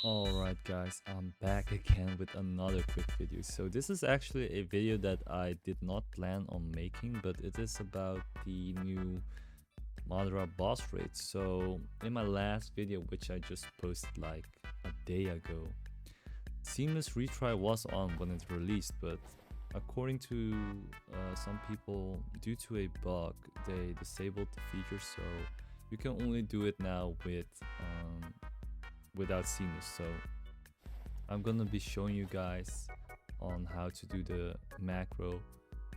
Alright guys, I'm back again with another quick video. So this is actually a video that I did not plan on making, but it is about the new Madara boss raid. So in my last video, which I just posted like a day ago, seamless retry was on when it released, but according to some people, due to a bug, they disabled the feature, so you can only do it now without seamless. So I'm gonna be showing you guys on how to do the macro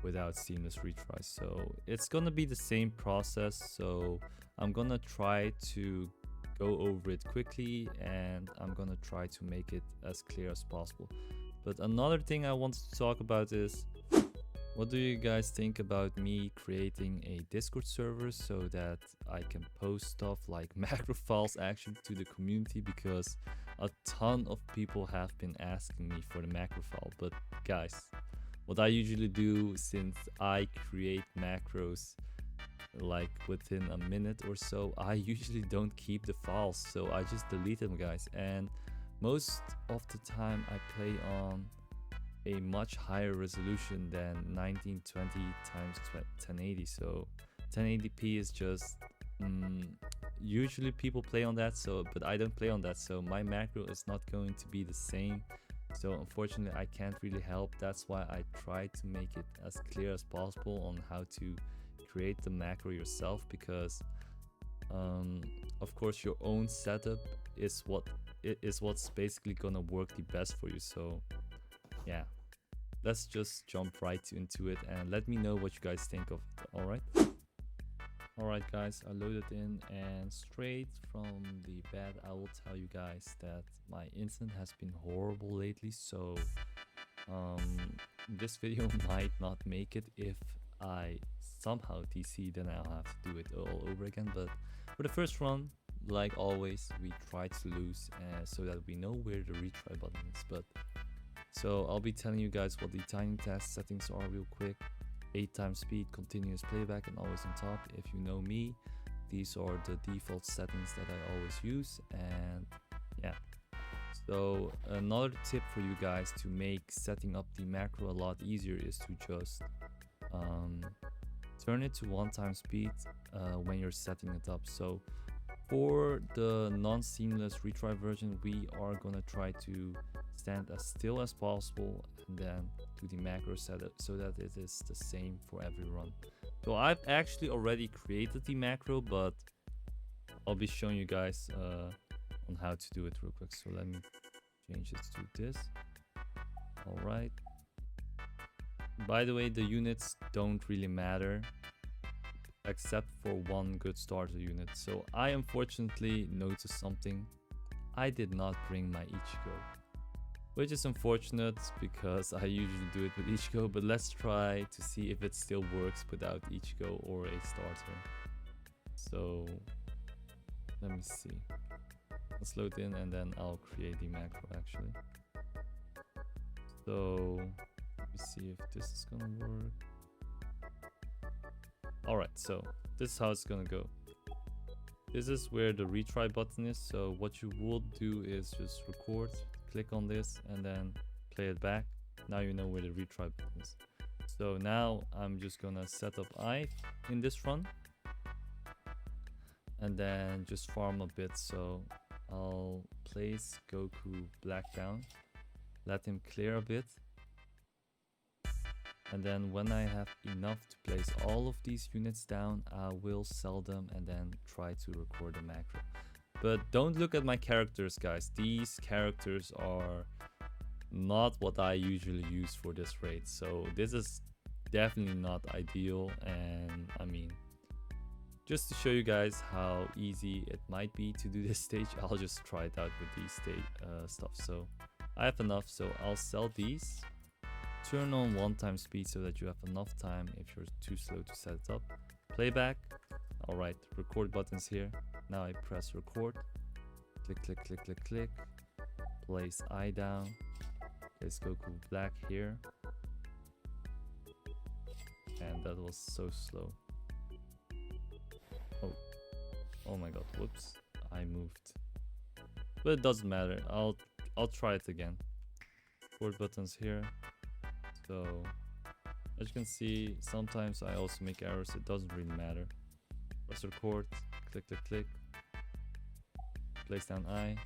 without seamless retry. So it's gonna be the same process, so I'm gonna try to go over it quickly and I'm gonna try to make it as clear as possible. But another thing I wanted to talk about is, what do you guys think about me creating a Discord server so that I can post stuff like macro files actually to the community, because a ton of people have been asking me for the macro file. But guys, what I usually do, since I create macros like within a minute or so, I usually don't keep the files, so I just delete them, guys. And most of the time I play on a much higher resolution than 1920 times 1080. So 1080p is just usually people play on that, so but I don't play on that, so my macro is not going to be the same. So unfortunately I can't really help. That's why I try to make it as clear as possible on how to create the macro yourself, because of course your own setup is what's basically gonna work the best for you. So yeah, let's just jump right into it and let me know what you guys think of it. Alright guys, I loaded in, and straight from the bat I will tell you guys that my internet has been horrible lately, so this video might not make it. If I somehow DC, then I'll have to do it all over again. But for the first run, like always, we try to lose so that we know where the retry button is. But so I'll be telling you guys what the tiny task settings are real quick. 8 times speed, continuous playback, and always on top. If you know me, these are the default settings that I always use. And yeah, so another tip for you guys to make setting up the macro a lot easier is to just turn it to 1 time speed when you're setting it up. So for the non-seamless retry version, we are gonna try to stand as still as possible and then do the macro setup so that it is the same for every run. So I've actually already created the macro, but I'll be showing you guys on how to do it real quick. So let me change it to this. All right. By the way, the units don't really matter except for one good starter unit. So I unfortunately noticed something. I did not bring my Ichigo, which is unfortunate because I usually do it with Ichigo, but let's try to see if it still works without Ichigo or a starter. So let me see. Let's load in and then I'll create the macro actually. So let me see if this is gonna work. Alright, so this is how it's gonna go. This is where the retry button is. So what you would do is just record, click on this, and then play it back. Now you know where the retry button is. So now I'm just gonna set up I in this run and then just farm a bit. So I'll place Goku black down, let him clear a bit, and then when I have enough to place all of these units down, I will sell them and then try to record the macro. But don't look at my characters, guys. These characters are not what I usually use for this raid, so this is definitely not ideal. And I mean, just to show you guys how easy it might be to do this stage, I'll just try it out with these stuff. So I have enough, so I'll sell these. Turn on 1 time speed so that you have enough time if you're too slow to set it up. Playback. Alright, record buttons here. Now I press record. Click, click, click, click, click. Place I down. Place Goku black here. And that was so slow. Oh my god, whoops. I moved. but it doesn't matter. I'll try it again. 4 buttons here. So as you can see, sometimes I also make errors. It doesn't really matter. Press record, click, click, click. Place down I.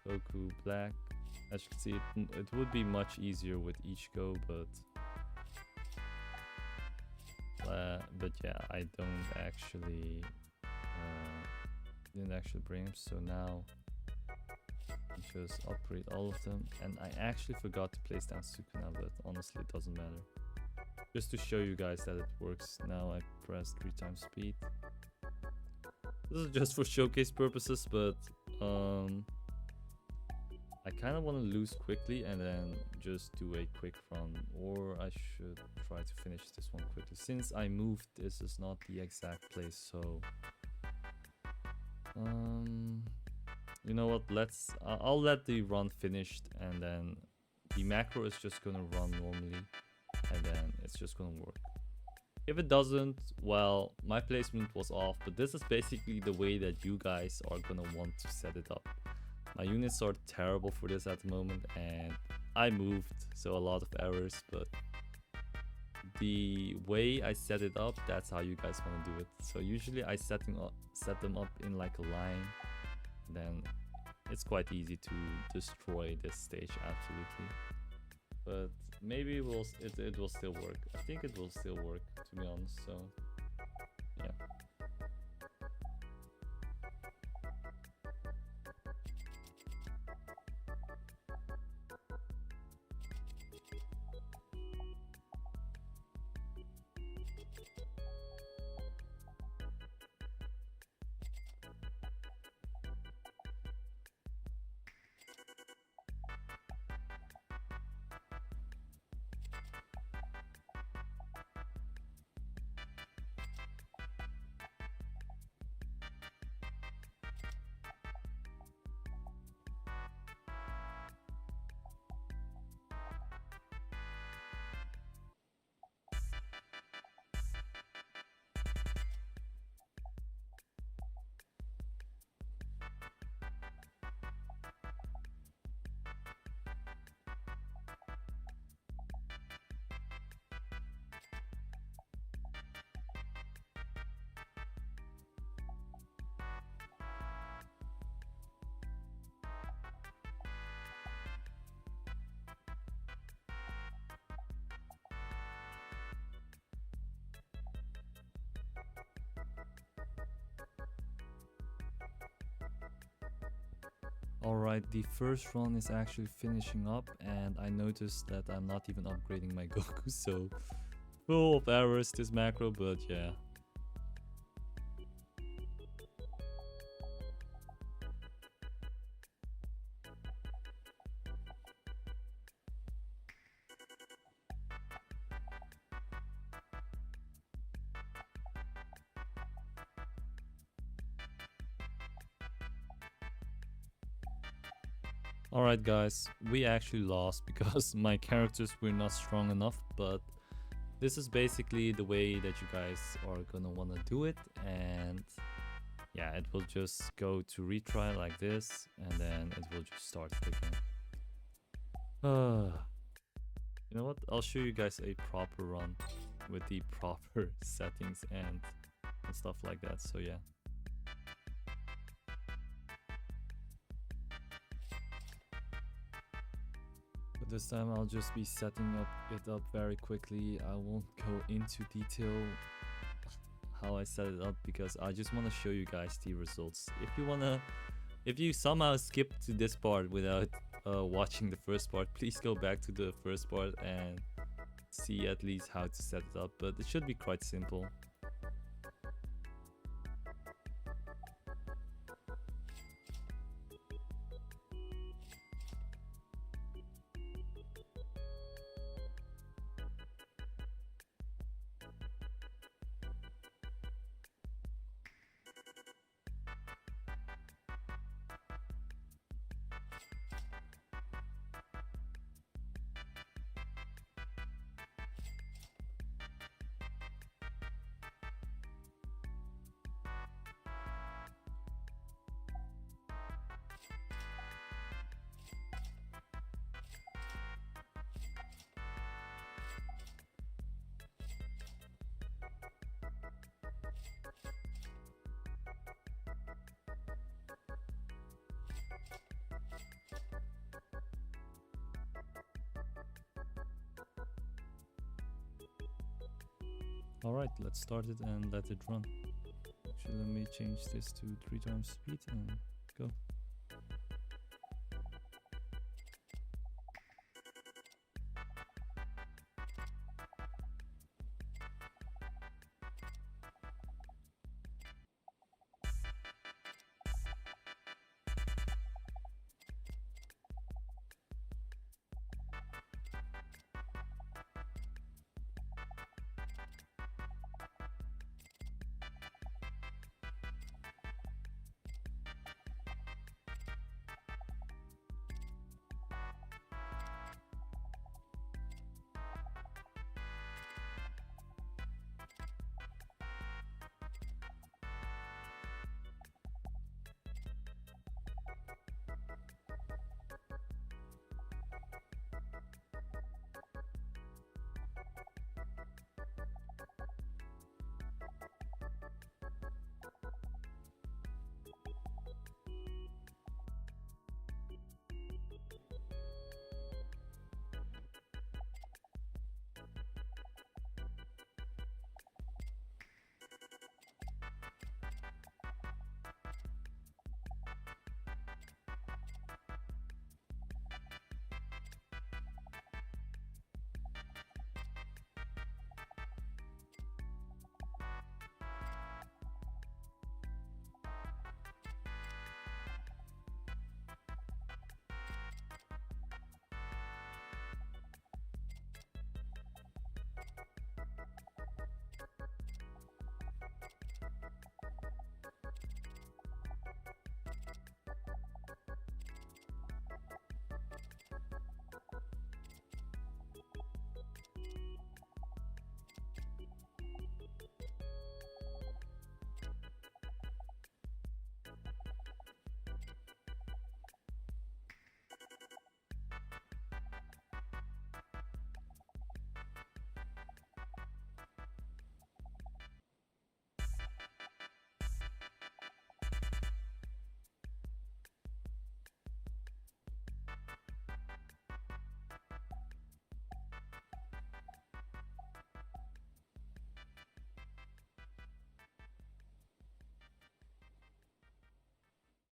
Goku black. As you can see, it would be much easier with each go, but yeah, I don't actually didn't actually bring them. So now just upgrade all of them, and I actually forgot to place down Sukuna, but honestly it doesn't matter. Just to show you guys that it works. Now I press 3 times speed. This is just for showcase purposes, but I kind of want to lose quickly and then just do a quick run, or I should try to finish this one quickly. Since I moved, this is not the exact place, so you know what, I'll let the run finished, and then the macro is just gonna run normally, and then it's just gonna work. If it doesn't, well, my placement was off, but this is basically the way that you guys are gonna want to set it up. My units are terrible for this at the moment, and I moved, so a lot of errors, but the way I set it up, that's how you guys want to do it. So usually I set them up in like a line, then it's quite easy to destroy this stage absolutely. But maybe it will still work. I think it will still work, to be honest, so yeah. Alright, the first run is actually finishing up, and I noticed that I'm not even upgrading my Goku, so full of errors this macro, but yeah. Alright guys, we actually lost because my characters were not strong enough, but this is basically the way that you guys are gonna wanna do it, and yeah, it will just go to retry like this, and then it will just start again. You know what, I'll show you guys a proper run with the proper settings and stuff like that, so yeah. This time I'll just be setting it up very quickly. I won't go into detail how I set it up because I just want to show you guys the results. If you somehow skip to this part without watching the first part, please go back to the first part and see at least how to set it up, but it should be quite simple. Alright, let's start it and let it run. Actually, let me change this to 3 times speed and go.